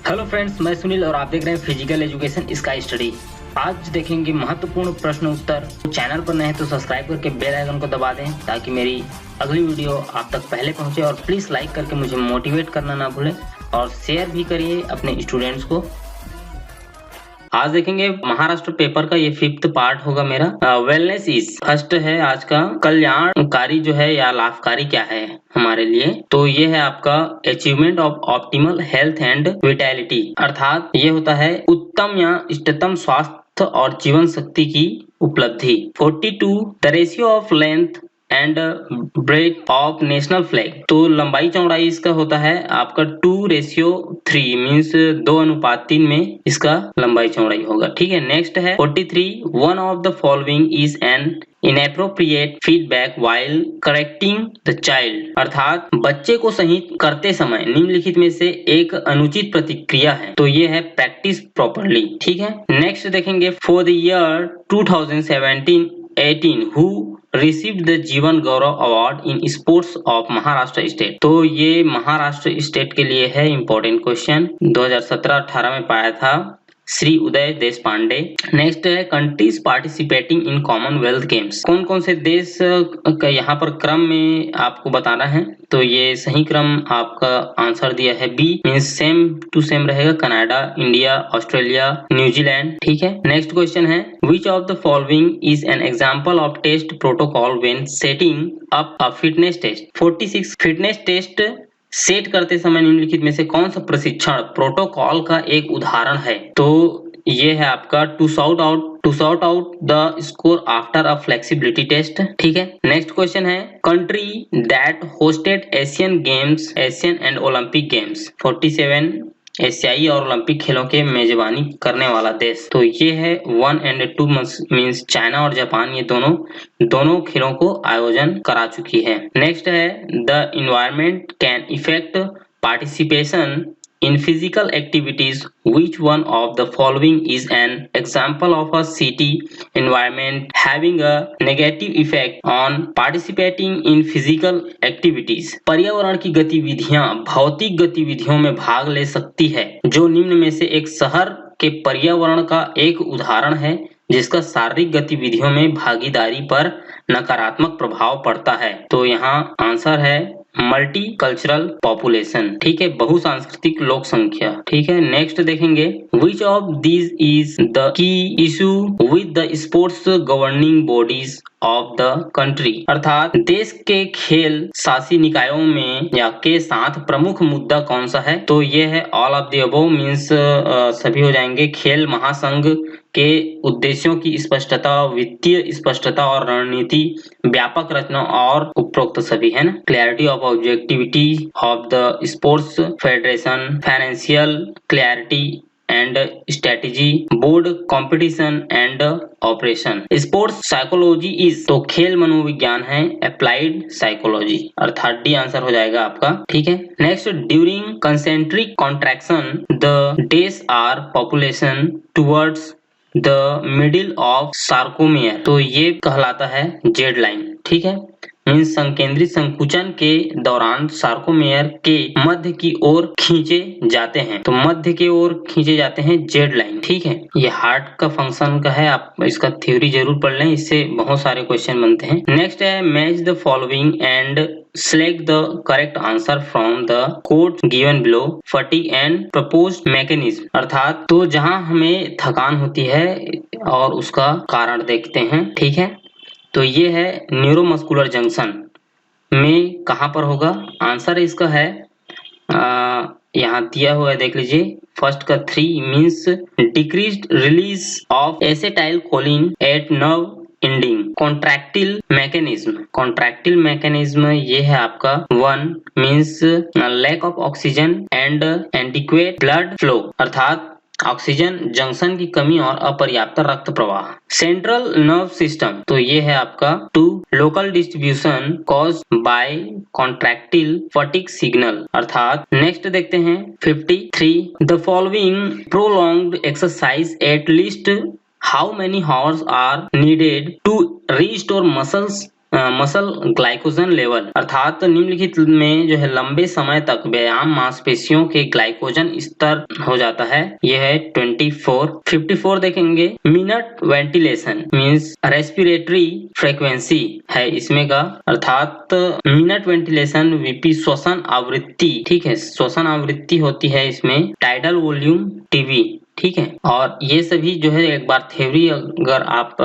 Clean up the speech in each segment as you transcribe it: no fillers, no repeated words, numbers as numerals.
Hello friends, मैं सुनील और आप देख रहे हैं फिजिकल एजुकेशन स्काई स्टडी। आज देखेंगे महत्वपूर्ण प्रश्न उत्तर। चैनल पर नए हैं तो सब्सक्राइब करके बेल आइकन को दबा दें ताकि मेरी अगली वीडियो आप तक पहले पहुंचे। और प्लीज लाइक करके मुझे मोटिवेट करना ना भूलें और शेयर भी करिए अपने स्टूडेंट्स को। आज देखेंगे महाराष्ट्र पेपर का ये 5th पार्ट होगा मेरा। वेलनेस इज फर्स्ट है आज का। कल्याणकारी जो है या लाभकारी क्या है हमारे लिए, तो ये है आपका achievement of optimal health and vitality, अर्थात ये होता है उत्तम या इष्टतम स्वास्थ्य और जीवन शक्ति की उपलब्धि। 42 the ratio of length and breadth of national flag, तो लंबाई चौड़ाई इसका होता है आपका 2:3 मीन्स 2:3 में इसका लंबाई चौड़ाई होगा। ठीक है, नेक्स्ट है 43 one of the following is N inappropriate feedback while correcting the child, अर्थात बच्चे को सही करते समय निम्नलिखित में से एक अनुचित प्रतिक्रिया है, तो ये है प्रैक्टिस प्रॉपरली। ठीक है, नेक्स्ट देखेंगे for the year 2017-18 who received the Jeevan Gaurav award in sports of Maharashtra state, तो ये महाराष्ट्र स्टेट के लिए है इंपॉर्टेंट क्वेश्चन। 2017-18 में पाया था श्री उदय देश पांडे। नेक्स्ट है countries participating in Commonwealth games, कौन कौन से देश का यहाँ पर क्रम में आपको बताना है, तो ये सही क्रम आपका आंसर दिया है B means same to same रहेगा, कनाडा, इंडिया, ऑस्ट्रेलिया, न्यूजीलैंड। ठीक है, नेक्स्ट क्वेश्चन है which of the following is an example of test protocol when setting up a fitness test. 46 fitness test set करते समय निम्नलिखित में से कौन सा प्रशिक्षण प्रोटोकॉल का एक उदाहरण है, तो ये है आपका to sort out the score after a flexibility test. ठीक है, नेक्स्ट क्वेश्चन है country that hosted Asian Games, Asian and Olympic Games. 47 एशियाई और ओलंपिक खेलों के मेजबानी करने वाला देश, तो ये है 1 and 2 मीन्स चाइना और जापान, ये दोनों खेलों को आयोजन करा चुकी है। नेक्स्ट है the environment can effect participation in physical activities, which one of the following is an example of a city environment having a negative effect on participating in physical activities? पर्यावरण की गतिविधियां भौतिक गतिविधियों में भाग ले सकती है, जो निम्न में से एक शहर के पर्यावरण का एक उदाहरण है जिसका शारीरिक गतिविधियों में भागीदारी पर नकारात्मक प्रभाव पड़ता है, तो यहाँ आंसर है मल्टी कल्चरल पॉपुलेशन। ठीक है, बहुसांस्कृतिक लोक संख्या। ठीक है, नेक्स्ट देखेंगे which of these is the key issue with the sports governing bodies of the country, अर्थात देश के खेल शासी निकायों में या के साथ प्रमुख मुद्दा कौन सा है, तो ये है all of the above means सभी हो जाएंगे। खेल महासंघ के उद्देश्यों की स्पष्टता, वित्तीय स्पष्टता और रणनीति, व्यापक रचना और उपरोक्त सभी है ना। Clarity of objectivity of the sports federation, financial clarity and strategy, board competition and operation. Sports psychology is, तो खेल मनोविज्ञान है अप्लाइड साइकोलॉजी, अर्थात डी आंसर हो जाएगा आपका। ठीक है, next during concentric contraction the days are population towards the middle of sarcomere, तो ये कहलाता है जेड लाइन। ठीक है, मीन्स संकेंद्रित संकुचन के दौरान सार्कोमेयर के मध्य की ओर खींचे जाते हैं, तो मध्य की ओर खींचे जाते हैं जेड लाइन। ठीक है, ये हार्ट का फंक्शन का है, आप इसका थ्योरी जरूर पढ़ लें, इससे बहुत सारे क्वेश्चन बनते हैं। नेक्स्ट है match the following and select the correct answer from the code given below, fatigue and proposed mechanism, अर्थात तो जहां हमें थकान होती है और उसका कारण देखते हैं। ठीक है, तो ये है न्यूरोमस्कुलर जंक्शन में कहां पर होगा, आंसर इसका है यहाँ दिया हुआ है, देख लीजिए फर्स्ट का 3 means decreased release of acetylcholine at nerve ending. Contractile mechanism ये है आपका 1 means lack of oxygen and adequate blood flow, अर्थात ऑक्सीजन जंक्शन की कमी और अपर्याप्त रक्त प्रवाह। सेंट्रल नर्व सिस्टम, तो ये है आपका 2 local distribution cause by contractile fatigue signal, अर्थात नेक्स्ट देखते हैं 53 the following prolonged exercise at least how many hours are needed to restore muscles muscle glycogen level, अर्थात निम्नलिखित में जो है लंबे समय तक व्यायाम मांसपेशियों के ग्लाइकोजन स्तर हो जाता है। यह है 24। 54 देखेंगे, minute ventilation means respiratory frequency है इसमें का, अर्थात मिनट वेंटिलेशन वीपी श्वसन आवृत्ति, ठीक है, श्वसन आवृत्ति होती है इसमें, टाइडल वॉल्यूम टीवी, ठीक है। और ये सभी जो है एक बार थ्योरी अगर आप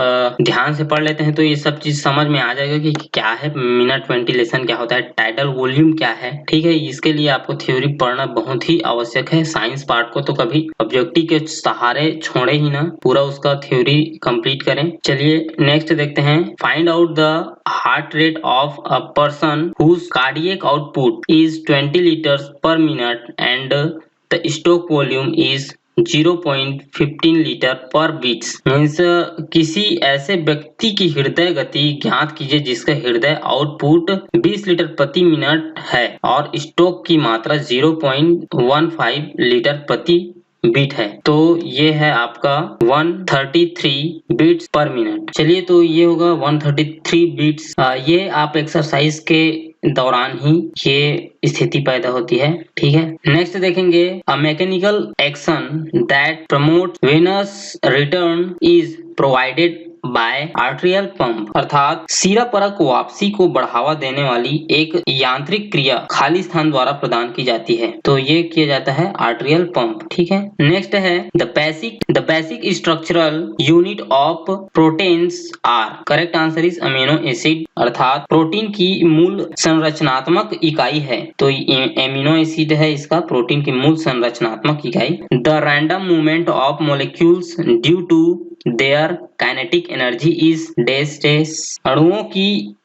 ध्यान से पढ़ लेते हैं तो ये सब चीज समझ में आ जाएगा कि क्या है मिनट वेंटिलेशन, क्या होता है टाइडल वॉल्यूम क्या है, ठीक है। इसके लिए आपको थ्योरी पढ़ना बहुत ही आवश्यक है। साइंस पार्ट को तो कभी ऑब्जेक्टिव के सहारे छोड़े ही ना, पूरा उसका थ्योरी कंप्लीट करें। चलिए नेक्स्ट देखते हैं, find out the heart rate of a person whose cardiac output is 20 litres per minute and the stroke volume is 0.15 litre per beat. Means किसी ऐसे व्यक्ति की हृदय गति ज्ञात कीजिए जिसका हृदय आउटपुट 20 लीटर प्रति मिनट है और स्ट्रोक की मात्रा 0.15 लीटर प्रति बीट है। तो ये है आपका 133 बीट्स पर मिनट। चलिए तो ये होगा 133 बीट्स। ये आप एक्सरसाइज के दौरान ही ये स्थिति पैदा होती है, ठीक है। नेक्स्ट देखेंगे, a mechanical action that promote Venus return is provided by arterial pump, अर्थात सिरा परक वापसी को बढ़ावा देने वाली एक यांत्रिक क्रिया खाली स्थान द्वारा प्रदान की जाती है। तो ये किया जाता है आर्टेरियल पंप, ठीक है। नेक्स्ट है the basic structural unit of proteins are, correct answer is amino acid, अर्थात प्रोटीन की मूल संरचनात्मक इकाई है। तो एमिनो एसिड है इसका प्रोटीन की मूल संरचनात्मक इकाई। The random movement of molecules due to their kinetic energy is dash dash, अणुओं की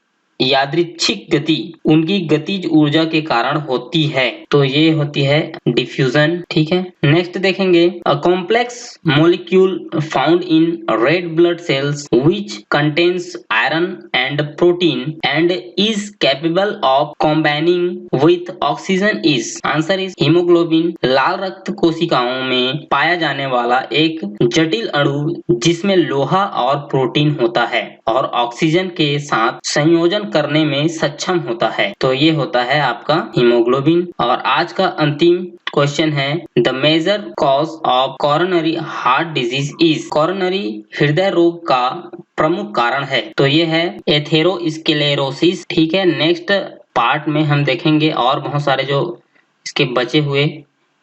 यादृच्छिक गति उनकी गतिज ऊर्जा के कारण होती है। तो ये होती है डिफ्यूजन, ठीक है। नेक्स्ट देखेंगे, a complex molecule found in red blood cells which contains iron and protein and is capable of combining with oxygen is, answer is haemoglobin. लाल रक्त कोशिकाओं में पाया जाने वाला एक जटिल अणु जिसमें लोहा और प्रोटीन होता है और ऑक्सीजन के साथ संयोजन करने में सक्षम होता है। तो ये होता है आपका हीमोग्लोबिन। और आज का अंतिम क्वेश्चन है, the major cause of coronary heart disease is, coronary हृदय रोग का प्रमुख कारण है। तो ये है एथेरोस्क्लेरोसिस, ठीक है। नेक्स्ट पार्ट में हम देखेंगे और बहुत सारे जो इसके बचे हुए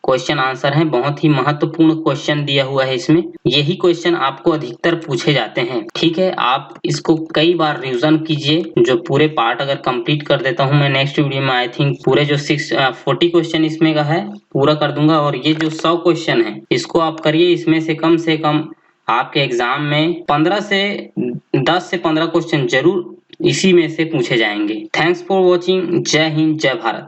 क्वेश्चन आंसर हैं, बहुत ही महत्वपूर्ण क्वेश्चन दिया हुआ है इसमें। यही क्वेश्चन आपको अधिकतर पूछे जाते हैं, ठीक है। आप इसको कई बार रिवीजन कीजिए। जो पूरे पार्ट अगर कंप्लीट कर देता हूं मैं नेक्स्ट वीडियो में, आई थिंक पूरे जो 40 क्वेश्चन इसमें का है पूरा कर दूंगा। और ये जो 100 क्वेश्चन है इसको आप करिए, इसमें से कम आपके एग्जाम में 10 से 15 क्वेश्चन जरूर इसी में से पूछे जाएंगे। Thanks for watching. जय हिंद, जय भारत।